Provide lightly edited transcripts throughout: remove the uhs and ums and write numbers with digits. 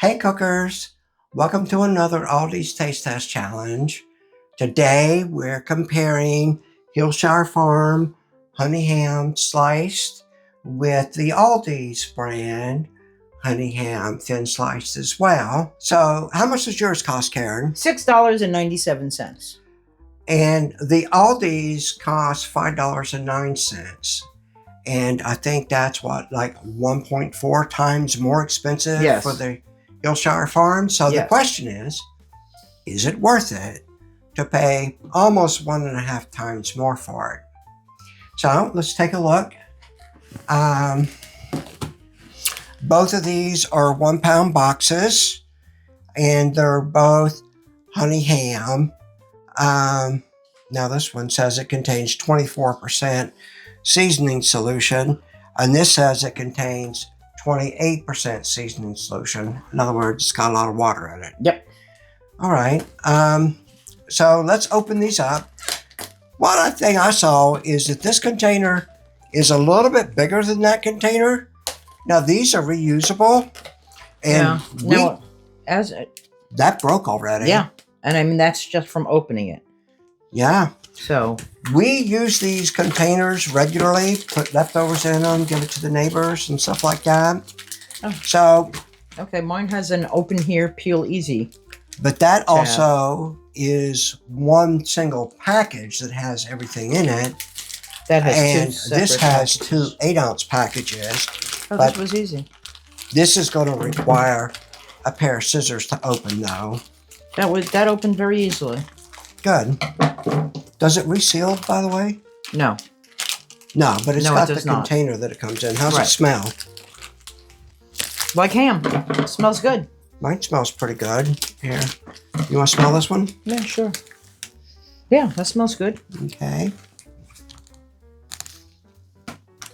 Hey cookers, welcome to another ALDI's Taste Test Challenge. Today we're comparing Hillshire Farm honey ham sliced with the ALDI's brand honey ham thin sliced as well. So how much does yours cost, Karen? $6.97. And the Aldi's cost $5.09. And I think that's what, like 1.4 times more expensive for the Hillshire Farm. So the question is it worth it to pay almost 1.5 times more for it? So let's take a look. Both of these are 1 pound boxes and they're both honey ham. Now this one says it contains 24% seasoning solution, and this says it contains 28% seasoning solution. In other words, it's got a lot of water in it. Yep. All right. So let's open these up. One thing I saw is that this container is a little bit bigger than that container. Now these are reusable, and that broke already. Yeah, and I mean that's just from opening it. Yeah. So we use these containers regularly, put leftovers in them, give it to the neighbors and stuff like that. Oh. So, okay, mine has an open here, peel easy. But that also is one single package that has everything in it. That has and two separate this has packages. 2 8-ounce packages. Oh, this was easy. This is going to require a pair of scissors to open, though. That opened very easily. Good. Does it reseal, by the way? No. No, but it's got the not. container that it comes in. How's it smell? Like ham. It smells good. Mine smells pretty good. Here. You want to smell this one? Yeah, sure. Yeah, that smells good. Okay.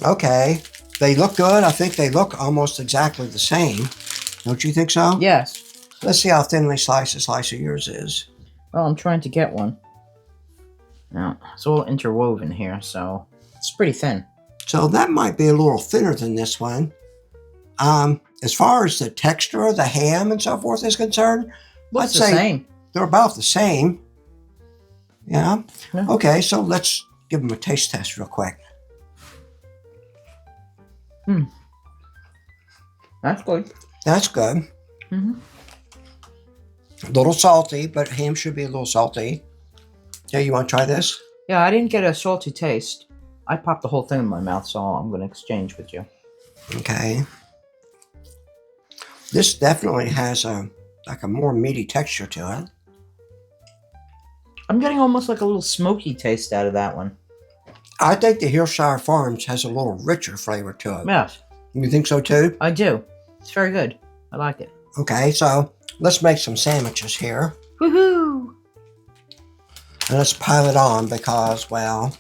Okay. They look good. I think they look almost exactly the same. Don't you think so? Yes. Let's see how thinly sliced a slice of yours is. Well, I'm trying to get one. Now, it's all interwoven here, so it's pretty thin. So that might be a little thinner than this one. As far as the texture of the ham and so forth is concerned, I'd say they're about the same. Yeah. Yeah. Okay, so let's give them a taste test real quick. That's good. That's good. Mm-hmm. A little salty, but ham should be a little salty. Yeah, you want to try this? Yeah, I didn't get a salty taste. I popped the whole thing in my mouth, so I'm going to exchange with you. Okay. This definitely has a more meaty texture to it. I'm getting almost like a little smoky taste out of that one. I think the Hillshire Farms has a little richer flavor to it. Yes. You think so too? I do. It's very good. I like it. Okay, so let's make some sandwiches here. Woohoo! And let's pile it on because, well,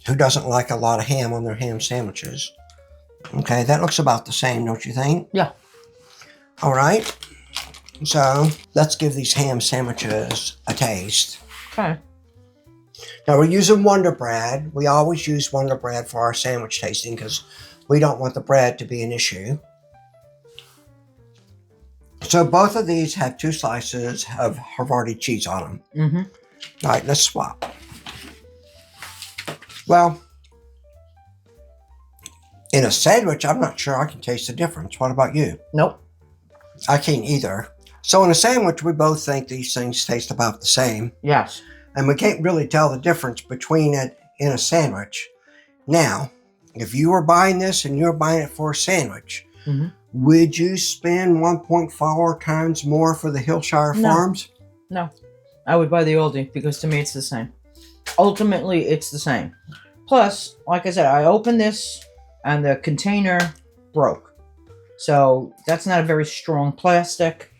who doesn't like a lot of ham on their ham sandwiches? Okay, that looks about the same, don't you think? Yeah. All right. So let's give these ham sandwiches a taste. Okay. Now we're using Wonder Bread. We always use Wonder Bread for our sandwich tasting because we don't want the bread to be an issue. So both of these have 2 slices of Havarti cheese on them. Mm-hmm. All right, let's swap. Well, in a sandwich, I'm not sure I can taste the difference. What about you? Nope. I can't either. So in a sandwich, we both think these things taste about the same. Yes. And we can't really tell the difference between it in a sandwich. Now, if you were buying this and you were buying it for a sandwich, would you spend 1.4 times more for the Hillshire Farms? No. I would buy the Aldi because to me it's the same. Ultimately, it's the same. Plus, like I said, I opened this and the container broke. So that's not a very strong plastic.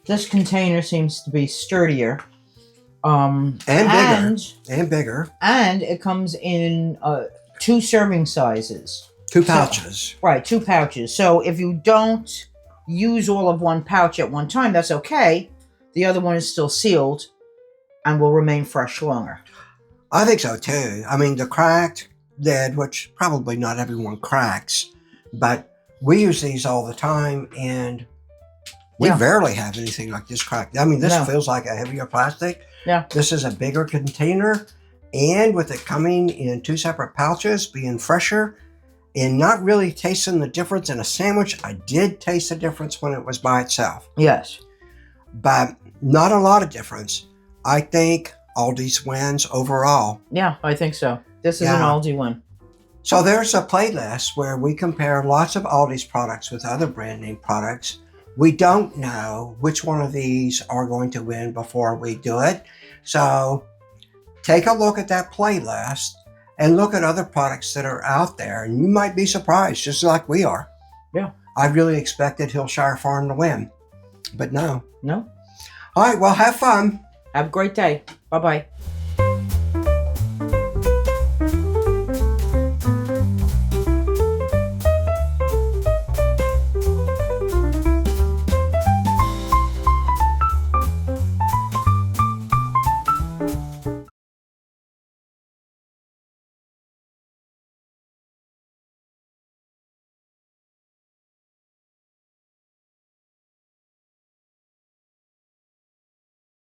This container seems to be sturdier. And bigger. And it comes in 2 serving sizes. 2 pouches. So, right, 2 pouches. So if you don't use all of one pouch at one time, that's okay. The other one is still sealed and will remain fresh longer. I think so too. I mean, the cracked lid, which probably not everyone cracks, but We use these all the time, and we rarely have anything like this cracked. I mean, this feels like a heavier plastic. Yeah. This is a bigger container, and with it coming in 2 separate pouches, being fresher, and not really tasting the difference in a sandwich. I did taste the difference when it was by itself. Yes. But not a lot of difference. I think Aldi's wins overall. Yeah, I think so. This is an Aldi win. So there's a playlist where we compare lots of Aldi's products with other brand name products. We don't know which one of these are going to win before we do it. So take a look at that playlist and look at other products that are out there, and you might be surprised, just like we are. Yeah. I really expected Hillshire Farm to win, but no. No. All right, well, have fun. Have a great day. Bye-bye.